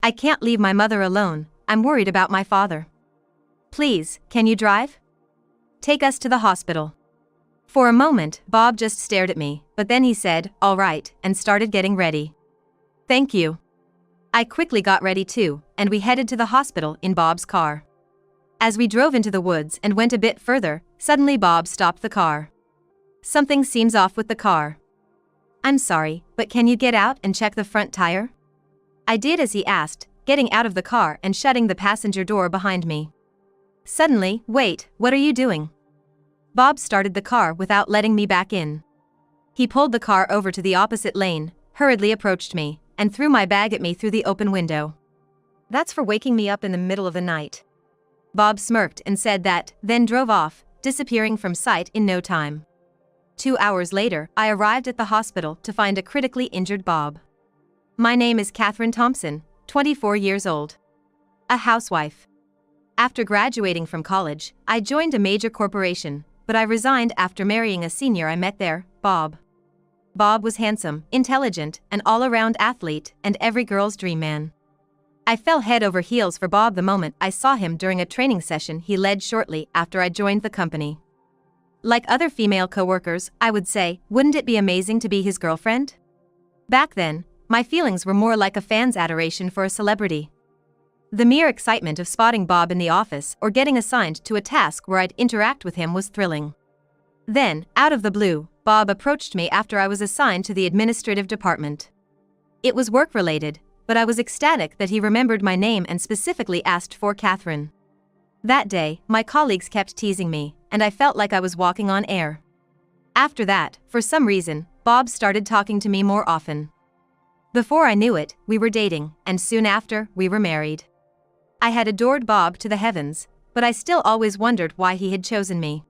I can't leave my mother alone, I'm worried about my father. Please, can you drive? Take us to the hospital. For a moment, Bob just stared at me, but then he said, all right, and started getting ready. Thank you. I quickly got ready too, and we headed to the hospital in Bob's car. As we drove into the woods and went a bit further, suddenly Bob stopped the car. Something seems off with the car. I'm sorry, but can you get out and check the front tire? I did as he asked, getting out of the car and shutting the passenger door behind me. Suddenly, wait, what are you doing? Bob started the car without letting me back in. He pulled the car over to the opposite lane, hurriedly approached me, and threw my bag at me through the open window. That's for waking me up in the middle of the night. Bob smirked and said that, then drove off, disappearing from sight in no time. 2 hours later, I arrived at the hospital to find a critically injured Bob. My name is Catherine Thompson, 24 years old. A housewife. After graduating from college, I joined a major corporation, but I resigned after marrying a senior I met there, Bob. Bob was handsome, intelligent, an all-around athlete, and every girl's dream man. I fell head over heels for Bob the moment I saw him during a training session he led shortly after I joined the company. Like other female coworkers, I would say, wouldn't it be amazing to be his girlfriend? Back then, my feelings were more like a fan's adoration for a celebrity. The mere excitement of spotting Bob in the office or getting assigned to a task where I'd interact with him was thrilling. Then, out of the blue, Bob approached me after I was assigned to the administrative department. It was work-related, but I was ecstatic that he remembered my name and specifically asked for Catherine. That day, my colleagues kept teasing me, and I felt like I was walking on air. After that, for some reason, Bob started talking to me more often. Before I knew it, we were dating, and soon after, we were married. I had adored Bob to the heavens, but I still always wondered why he had chosen me.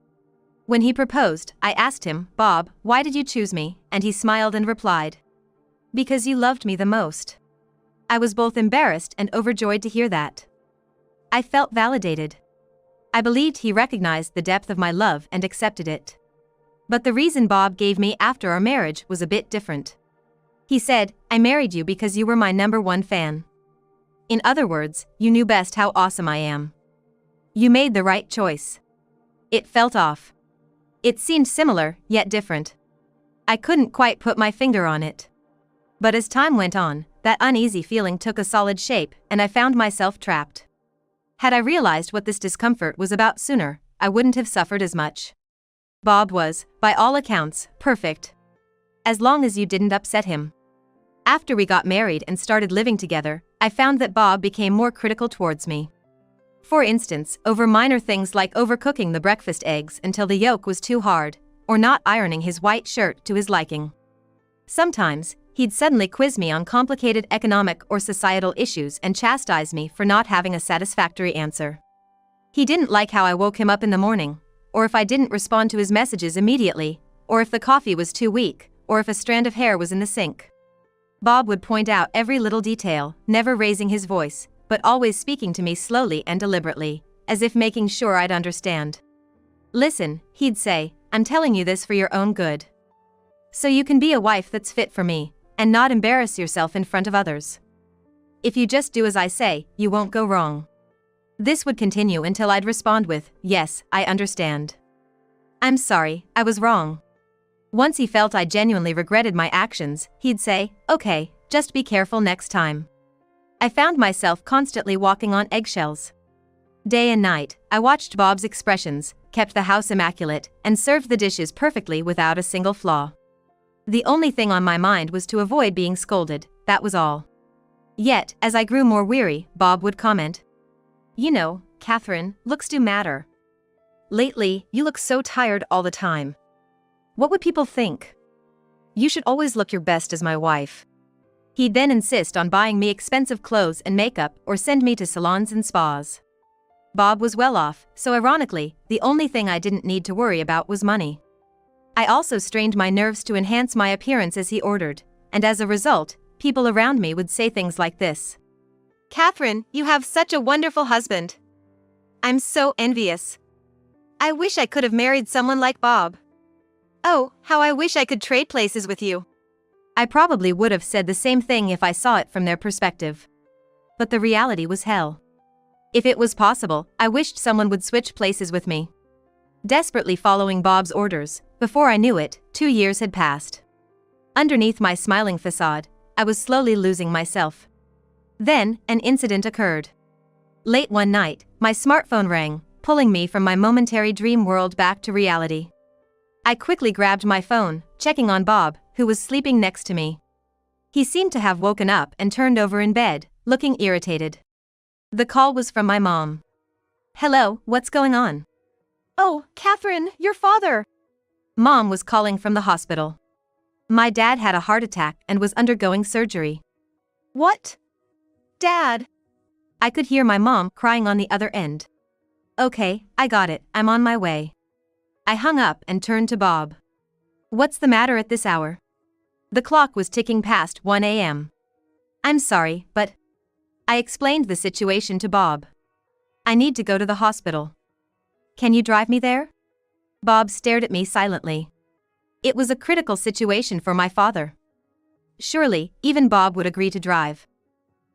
When he proposed, I asked him, Bob, why did you choose me? And he smiled and replied, because you loved me the most. I was both embarrassed and overjoyed to hear that. I felt validated. I believed he recognized the depth of my love and accepted it. But the reason Bob gave me after our marriage was a bit different. He said, I married you because you were my #1 fan. In other words, you knew best how awesome I am. You made the right choice. It felt off. It seemed similar, yet different. I couldn't quite put my finger on it. But as time went on, that uneasy feeling took a solid shape, and I found myself trapped. Had I realized what this discomfort was about sooner, I wouldn't have suffered as much. Bob was, by all accounts, perfect. As long as you didn't upset him. After we got married and started living together, I found that Bob became more critical towards me. For instance, over minor things like overcooking the breakfast eggs until the yolk was too hard, or not ironing his white shirt to his liking. Sometimes, he'd suddenly quiz me on complicated economic or societal issues and chastise me for not having a satisfactory answer. He didn't like how I woke him up in the morning, or if I didn't respond to his messages immediately, or if the coffee was too weak, or if a strand of hair was in the sink. Bob would point out every little detail, never raising his voice, but always speaking to me slowly and deliberately, as if making sure I'd understand. Listen, he'd say, I'm telling you this for your own good. So you can be a wife that's fit for me, and not embarrass yourself in front of others. If you just do as I say, you won't go wrong. This would continue until I'd respond with, yes, I understand. I'm sorry, I was wrong. Once he felt I genuinely regretted my actions, he'd say, okay, just be careful next time. I found myself constantly walking on eggshells. Day and night, I watched Bob's expressions, kept the house immaculate, and served the dishes perfectly without a single flaw. The only thing on my mind was to avoid being scolded, that was all. Yet, as I grew more weary, Bob would comment, you know, Catherine, looks do matter. Lately, you look so tired all the time. What would people think? You should always look your best as my wife. He'd then insist on buying me expensive clothes and makeup or send me to salons and spas. Bob was well off, so ironically, the only thing I didn't need to worry about was money. I also strained my nerves to enhance my appearance as he ordered, and as a result, people around me would say things like this. Catherine, you have such a wonderful husband. I'm so envious. I wish I could have married someone like Bob. Oh, how I wish I could trade places with you. I probably would have said the same thing if I saw it from their perspective. but the reality was hell. If it was possible, I wished someone would switch places with me. Desperately following Bob's orders, before I knew it, 2 years had passed. Underneath my smiling facade, I was slowly losing myself. Then, an incident occurred. Late one night, my smartphone rang, pulling me from my momentary dream world back to reality. I quickly grabbed my phone, checking on Bob, who was sleeping next to me. He seemed to have woken up and turned over in bed, looking irritated. The call was from my mom. "Hello, what's going on?" "Oh, Catherine, your father." Mom was calling from the hospital. My dad had a heart attack and was undergoing surgery. "What? Dad?" I could hear my mom crying on the other end. "Okay, I got it, I'm on my way." I hung up and turned to Bob. "What's the matter at this hour?" The clock was ticking past 1 a.m. "I'm sorry, but..." I explained the situation to Bob. "I need to go to the hospital. Can you drive me there?" Bob stared at me silently. It was a critical situation for my father. Surely, even Bob would agree to drive.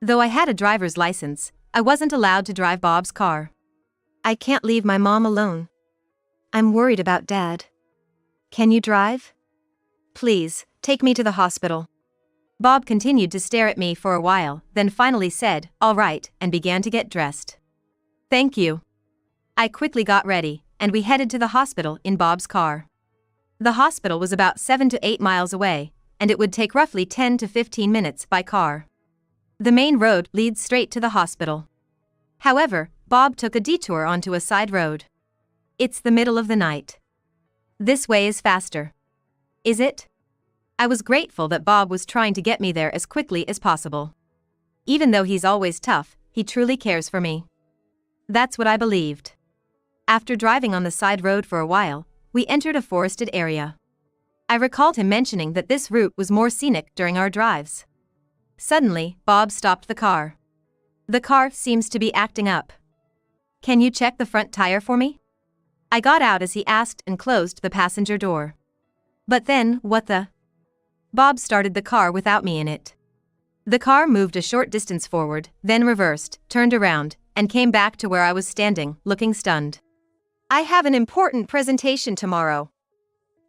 Though I had a driver's license, I wasn't allowed to drive Bob's car. "I can't leave my mom alone. I'm worried about Dad. Can you drive? Please, take me to the hospital." Bob continued to stare at me for a while, then finally said, "All right," and began to get dressed. "Thank you." I quickly got ready, and we headed to the hospital in Bob's car. The hospital was about 7 to 8 miles away, and it would take roughly 10 to 15 minutes by car. The main road leads straight to the hospital. However, Bob took a detour onto a side road. "It's the middle of the night. This way is faster." "Is it?" I was grateful that Bob was trying to get me there as quickly as possible. Even though he's always tough, he truly cares for me. That's what I believed. After driving on the side road for a while, we entered a forested area. I recalled him mentioning that this route was more scenic during our drives. Suddenly, Bob stopped the car. "The car seems to be acting up. Can you check the front tire for me?" I got out as he asked and closed the passenger door. But then, what the? Bob started the car without me in it. The car moved a short distance forward, then reversed, turned around, and came back to where I was standing, looking stunned. "I have an important presentation tomorrow.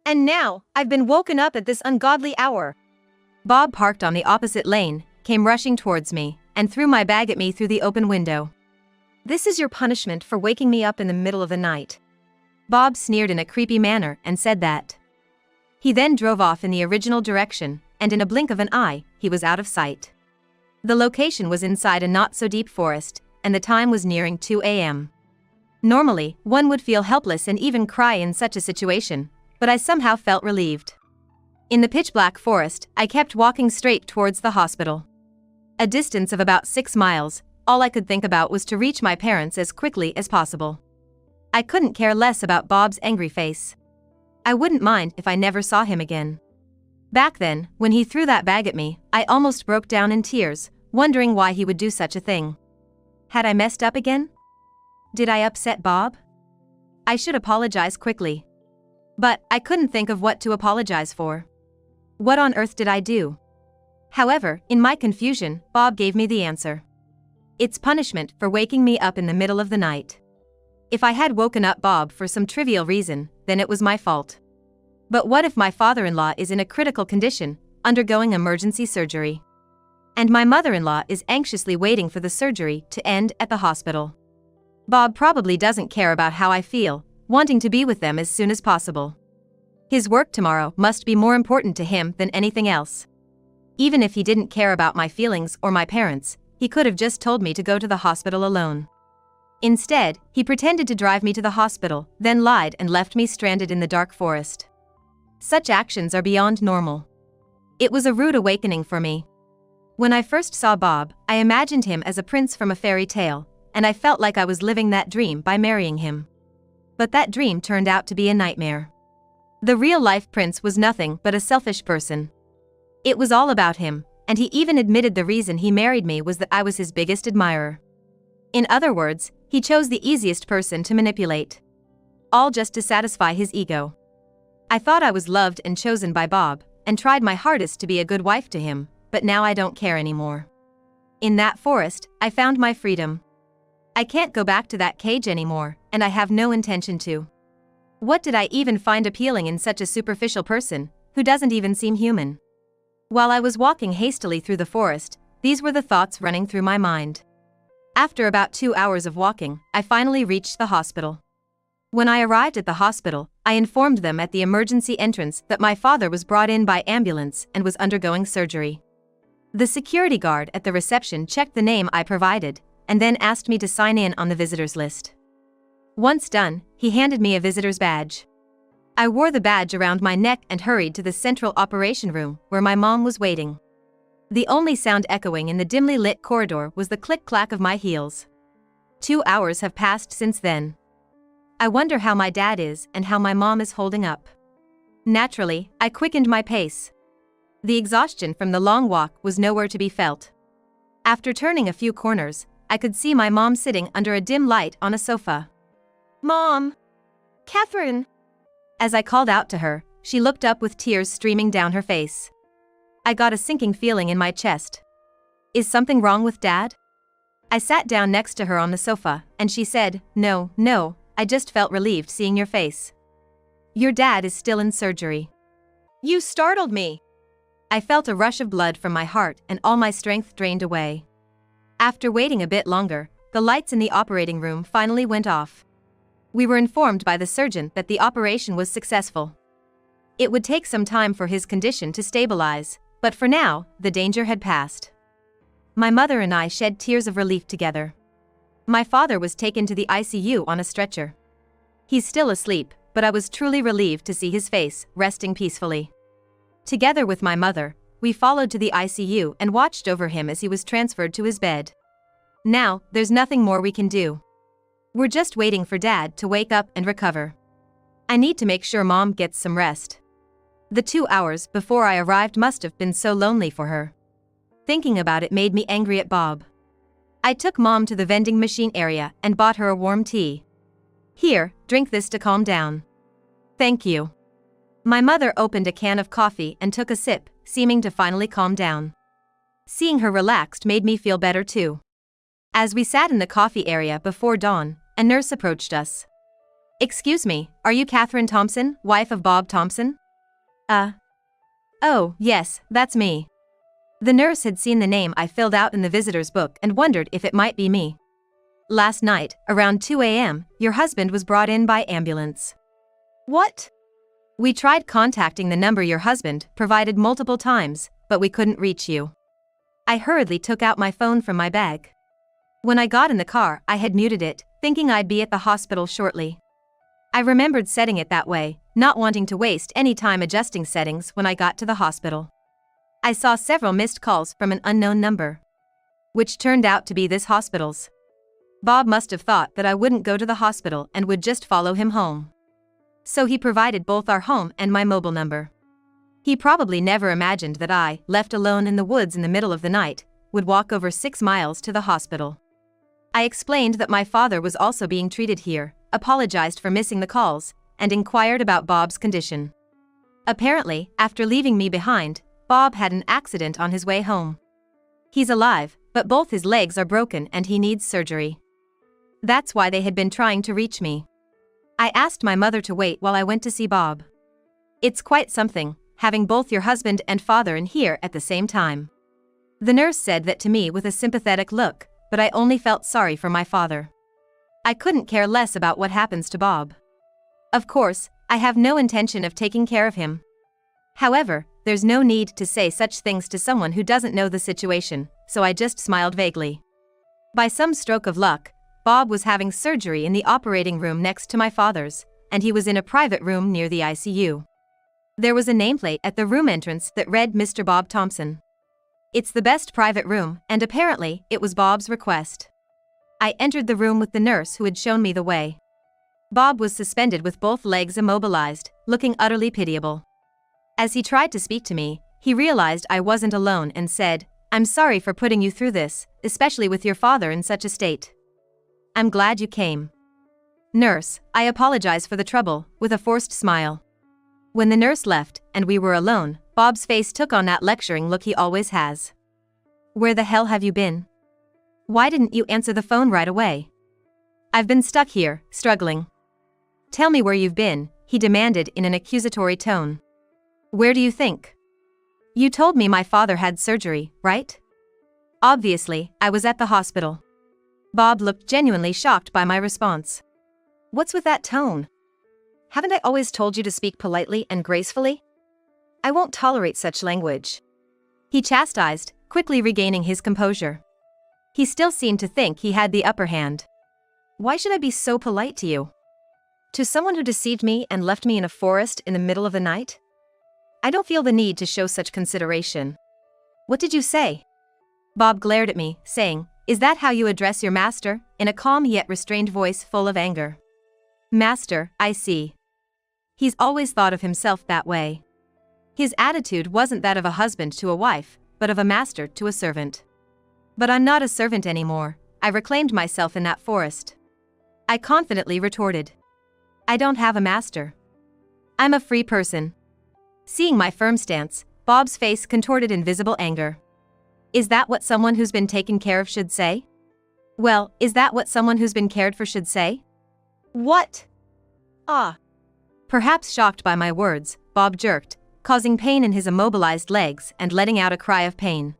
And now, I've been woken up at this ungodly hour." Bob parked on the opposite lane, came rushing towards me, and threw my bag at me through the open window. "This is your punishment for waking me up in the middle of the night." Bob sneered in a creepy manner and said that. He then drove off in the original direction, and in a blink of an eye, he was out of sight. The location was inside a not-so-deep forest, and the time was nearing 2 a.m. Normally, one would feel helpless and even cry in such a situation, but I somehow felt relieved. In the pitch-black forest, I kept walking straight towards the hospital. A distance of about 6 miles, all I could think about was to reach my parents as quickly as possible. I couldn't care less about Bob's angry face. I wouldn't mind if I never saw him again. Back then, when he threw that bag at me, I almost broke down in tears, wondering why he would do such a thing. Had I messed up again? Did I upset Bob? I should apologize quickly. But I couldn't think of what to apologize for. What on earth did I do? However, in my confusion, Bob gave me the answer. It's punishment for waking me up in the middle of the night. If I had woken up Bob for some trivial reason, then it was my fault. But what if my father-in-law is in a critical condition, undergoing emergency surgery? And my mother-in-law is anxiously waiting for the surgery to end at the hospital. Bob probably doesn't care about how I feel, wanting to be with them as soon as possible. His work tomorrow must be more important to him than anything else. Even if he didn't care about my feelings or my parents, he could have just told me to go to the hospital alone. Instead, he pretended to drive me to the hospital, then lied and left me stranded in the dark forest. Such actions are beyond normal. It was a rude awakening for me. When I first saw Bob, I imagined him as a prince from a fairy tale, and I felt like I was living that dream by marrying him. But that dream turned out to be a nightmare. The real-life prince was nothing but a selfish person. It was all about him, and he even admitted the reason he married me was that I was his biggest admirer. In other words, he chose the easiest person to manipulate. All just to satisfy his ego. I thought I was loved and chosen by Bob, and tried my hardest to be a good wife to him, but now I don't care anymore. In that forest, I found my freedom. I can't go back to that cage anymore, and I have no intention to. What did I even find appealing in such a superficial person, who doesn't even seem human? While I was walking hastily through the forest, these were the thoughts running through my mind. After about 2 hours of walking, I finally reached the hospital. When I arrived at the hospital, I informed them at the emergency entrance that my father was brought in by ambulance and was undergoing surgery. The security guard at the reception checked the name I provided, and then asked me to sign in on the visitors list. Once done, he handed me a visitor's badge. I wore the badge around my neck and hurried to the central operation room, where my mom was waiting. The only sound echoing in the dimly lit corridor was the click-clack of my heels. 2 hours have passed since then. I wonder how my dad is and how my mom is holding up. Naturally, I quickened my pace. The exhaustion from the long walk was nowhere to be felt. After turning a few corners, I could see my mom sitting under a dim light on a sofa. Mom! Catherine! As I called out to her, she looked up with tears streaming down her face. I got a sinking feeling in my chest. Is something wrong with Dad? I sat down next to her on the sofa, and she said, No, I just felt relieved seeing your face. Your dad is still in surgery. You startled me. I felt a rush of blood from my heart and all my strength drained away. After waiting a bit longer, the lights in the operating room finally went off. We were informed by the surgeon that the operation was successful. It would take some time for his condition to stabilize, but for now, the danger had passed. My mother and I shed tears of relief together. My father was taken to the ICU on a stretcher. He's still asleep, but I was truly relieved to see his face, resting peacefully. Together with my mother, we followed to the ICU and watched over him as he was transferred to his bed. Now, there's nothing more we can do. We're just waiting for Dad to wake up and recover. I need to make sure Mom gets some rest. The 2 hours before I arrived must have been so lonely for her. Thinking about it made me angry at Bob. I took Mom to the vending machine area and bought her a warm tea. Here, drink this to calm down. Thank you. My mother opened a can of coffee and took a sip, seeming to finally calm down. Seeing her relaxed made me feel better too. As we sat in the coffee area before dawn, a nurse approached us. Excuse me, are you Catherine Thompson, wife of Bob Thompson? Oh, yes, that's me. The nurse had seen the name I filled out in the visitor's book and wondered if it might be me. Last night, around 2 a.m., your husband was brought in by ambulance. What? We tried contacting the number your husband provided multiple times, but we couldn't reach you. I hurriedly took out my phone from my bag. When I got in the car, I had muted it, thinking I'd be at the hospital shortly. I remembered setting it that way, not wanting to waste any time adjusting settings when I got to the hospital. I saw several missed calls from an unknown number, which turned out to be this hospital's. Bob must have thought that I wouldn't go to the hospital and would just follow him home. So he provided both our home and my mobile number. He probably never imagined that I, left alone in the woods in the middle of the night, would walk over 6 miles to the hospital. I explained that my father was also being treated here, apologized for missing the calls, and inquired about Bob's condition. Apparently, after leaving me behind, Bob had an accident on his way home. He's alive, but both his legs are broken and he needs surgery. That's why they had been trying to reach me. I asked my mother to wait while I went to see Bob. It's quite something, having both your husband and father in here at the same time. The nurse said that to me with a sympathetic look, but I only felt sorry for my father. I couldn't care less about what happens to Bob. Of course, I have no intention of taking care of him. However, there's no need to say such things to someone who doesn't know the situation, so I just smiled vaguely. By some stroke of luck, Bob was having surgery in the operating room next to my father's, and he was in a private room near the ICU. There was a nameplate at the room entrance that read Mr. Bob Thompson. It's the best private room, and apparently, it was Bob's request. I entered the room with the nurse who had shown me the way. Bob was suspended with both legs immobilized, looking utterly pitiable. As he tried to speak to me, he realized I wasn't alone and said, "I'm sorry for putting you through this, especially with your father in such a state. I'm glad you came." "Nurse, I apologize for the trouble," with a forced smile. When the nurse left, and we were alone, Bob's face took on that lecturing look he always has. "Where the hell have you been?" Why didn't you answer the phone right away? I've been stuck here, struggling. Tell me where you've been, he demanded in an accusatory tone. Where do you think? You told me my father had surgery, right? Obviously, I was at the hospital. Bob looked genuinely shocked by my response. What's with that tone? Haven't I always told you to speak politely and gracefully? I won't tolerate such language. He chastised, quickly regaining his composure. He still seemed to think he had the upper hand. Why should I be so polite to you? To someone who deceived me and left me in a forest in the middle of the night? I don't feel the need to show such consideration. What did you say? Bob glared at me, saying, Is that how you address your master? In a calm yet restrained voice full of anger. Master, I see. He's always thought of himself that way. His attitude wasn't that of a husband to a wife, but of a master to a servant. But I'm not a servant anymore. I reclaimed myself in that forest. I confidently retorted. I don't have a master. I'm a free person. Seeing my firm stance, Bob's face contorted in visible anger. Is that what someone who's been taken care of should say? Well, is that what someone who's been cared for should say? What? Perhaps shocked by my words, Bob jerked, causing pain in his immobilized legs and letting out a cry of pain.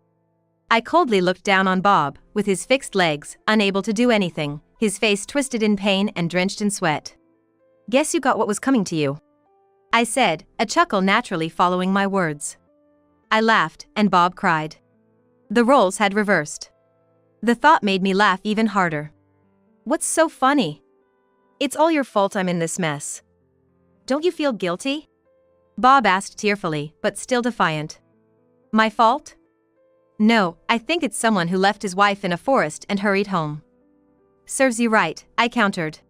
I coldly looked down on Bob, with his fixed legs, unable to do anything, his face twisted in pain and drenched in sweat. Guess you got what was coming to you, I said, a chuckle naturally following my words. I laughed, and Bob cried. The roles had reversed. The thought made me laugh even harder. What's so funny? It's all your fault I'm in this mess. Don't you feel guilty? Bob asked tearfully, but still defiant. My fault? No, I think it's someone who left his wife in a forest and hurried home. Serves you right, I countered.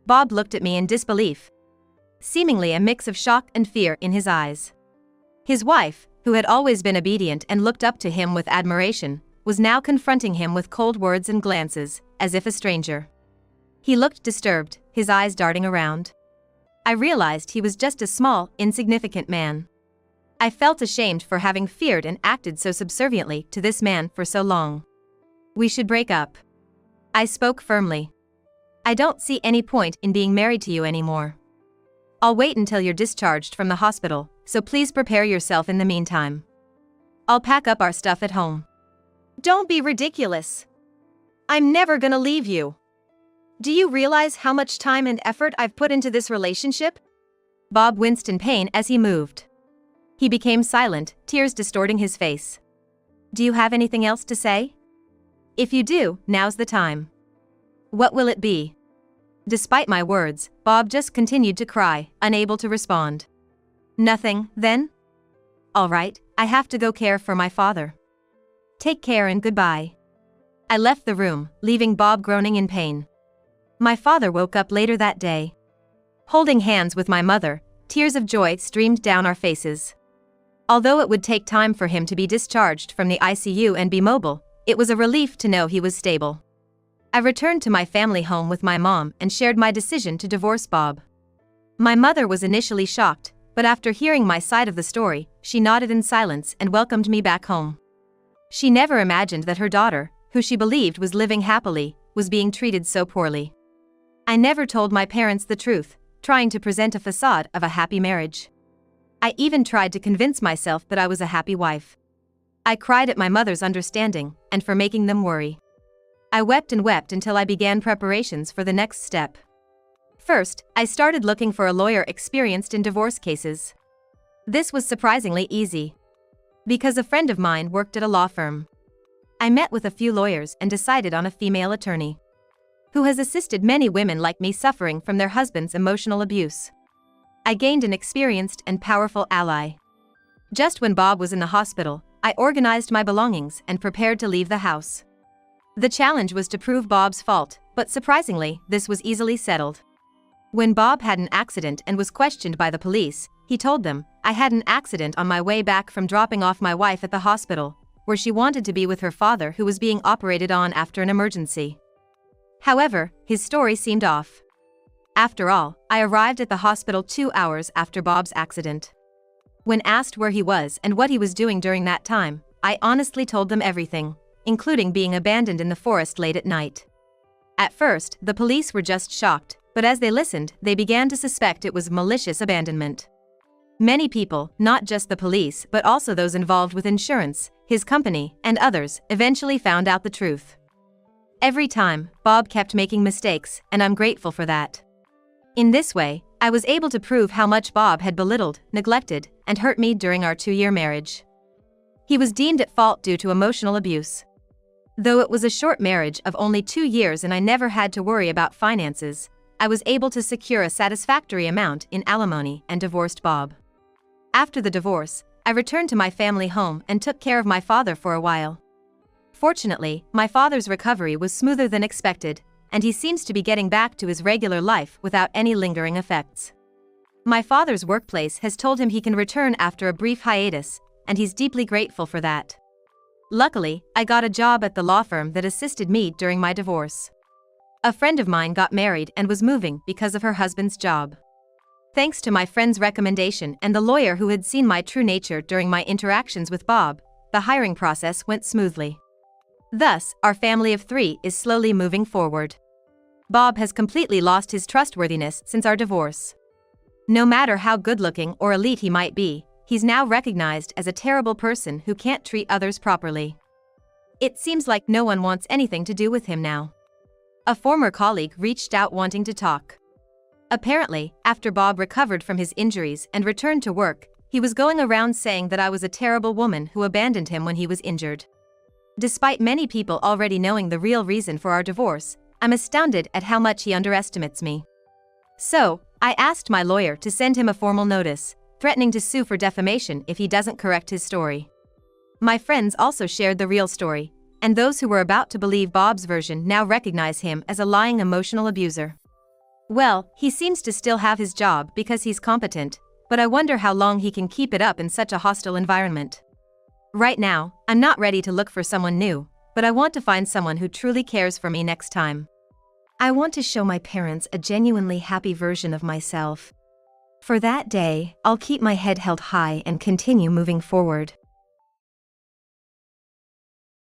Bob looked at me in disbelief, seemingly a mix of shock and fear in his eyes. His wife, who had always been obedient and looked up to him with admiration, was now confronting him with cold words and glances, as if a stranger. He looked disturbed, his eyes darting around. I realized he was just a small, insignificant man. I felt ashamed for having feared and acted so subserviently to this man for so long. We should break up. I spoke firmly. I don't see any point in being married to you anymore. I'll wait until you're discharged from the hospital, so please prepare yourself in the meantime. I'll pack up our stuff at home. Don't be ridiculous. I'm never gonna leave you. Do you realize how much time and effort I've put into this relationship? Bob winced in pain as he moved. He became silent, tears distorting his face. Do you have anything else to say? If you do, now's the time. What will it be? Despite my words, Bob just continued to cry, unable to respond. Nothing, then? All right, I have to go care for my father. Take care and goodbye. I left the room, leaving Bob groaning in pain. My father woke up later that day. Holding hands with my mother, tears of joy streamed down our faces. Although it would take time for him to be discharged from the ICU and be mobile, it was a relief to know he was stable. I returned to my family home with my mom and shared my decision to divorce Bob. My mother was initially shocked, but after hearing my side of the story, she nodded in silence and welcomed me back home. She never imagined that her daughter, who she believed was living happily, was being treated so poorly. I never told my parents the truth, trying to present a facade of a happy marriage. I even tried to convince myself that I was a happy wife. I cried at my mother's understanding, and for making them worry. I wept and wept until I began preparations for the next step. First, I started looking for a lawyer experienced in divorce cases. This was surprisingly easy, because a friend of mine worked at a law firm. I met with a few lawyers and decided on a female attorney, who has assisted many women like me suffering from their husband's emotional abuse. I gained an experienced and powerful ally. Just when Bob was in the hospital, I organized my belongings and prepared to leave the house. The challenge was to prove Bob's fault, but surprisingly, this was easily settled. When Bob had an accident and was questioned by the police, he told them, I had an accident on my way back from dropping off my wife at the hospital, where she wanted to be with her father who was being operated on after an emergency. However, his story seemed off. After all, I arrived at the hospital 2 hours after Bob's accident. When asked where he was and what he was doing during that time, I honestly told them everything, including being abandoned in the forest late at night. At first, the police were just shocked, but as they listened, they began to suspect it was malicious abandonment. Many people, not just the police but also those involved with insurance, his company, and others, eventually found out the truth. Every time, Bob kept making mistakes, and I'm grateful for that. In this way, I was able to prove how much Bob had belittled, neglected, and hurt me during our 2-year marriage. He was deemed at fault due to emotional abuse. Though it was a short marriage of only 2 years and I never had to worry about finances, I was able to secure a satisfactory amount in alimony and divorced Bob. After the divorce, I returned to my family home and took care of my father for a while. Fortunately, my father's recovery was smoother than expected, and he seems to be getting back to his regular life without any lingering effects. My father's workplace has told him he can return after a brief hiatus, and he's deeply grateful for that. Luckily, I got a job at the law firm that assisted me during my divorce. A friend of mine got married and was moving because of her husband's job. Thanks to my friend's recommendation and the lawyer who had seen my true nature during my interactions with Bob, the hiring process went smoothly. Thus, our family of 3 is slowly moving forward. Bob has completely lost his trustworthiness since our divorce. No matter how good-looking or elite he might be, he's now recognized as a terrible person who can't treat others properly. It seems like no one wants anything to do with him now. A former colleague reached out wanting to talk. Apparently, after Bob recovered from his injuries and returned to work, he was going around saying that I was a terrible woman who abandoned him when he was injured. Despite many people already knowing the real reason for our divorce, I'm astounded at how much he underestimates me. So, I asked my lawyer to send him a formal notice, threatening to sue for defamation if he doesn't correct his story. My friends also shared the real story, and those who were about to believe Bob's version now recognize him as a lying emotional abuser. Well, he seems to still have his job because he's competent, but I wonder how long he can keep it up in such a hostile environment. Right now, I'm not ready to look for someone new, but I want to find someone who truly cares for me next time. I want to show my parents a genuinely happy version of myself. For that day, I'll keep my head held high and continue moving forward.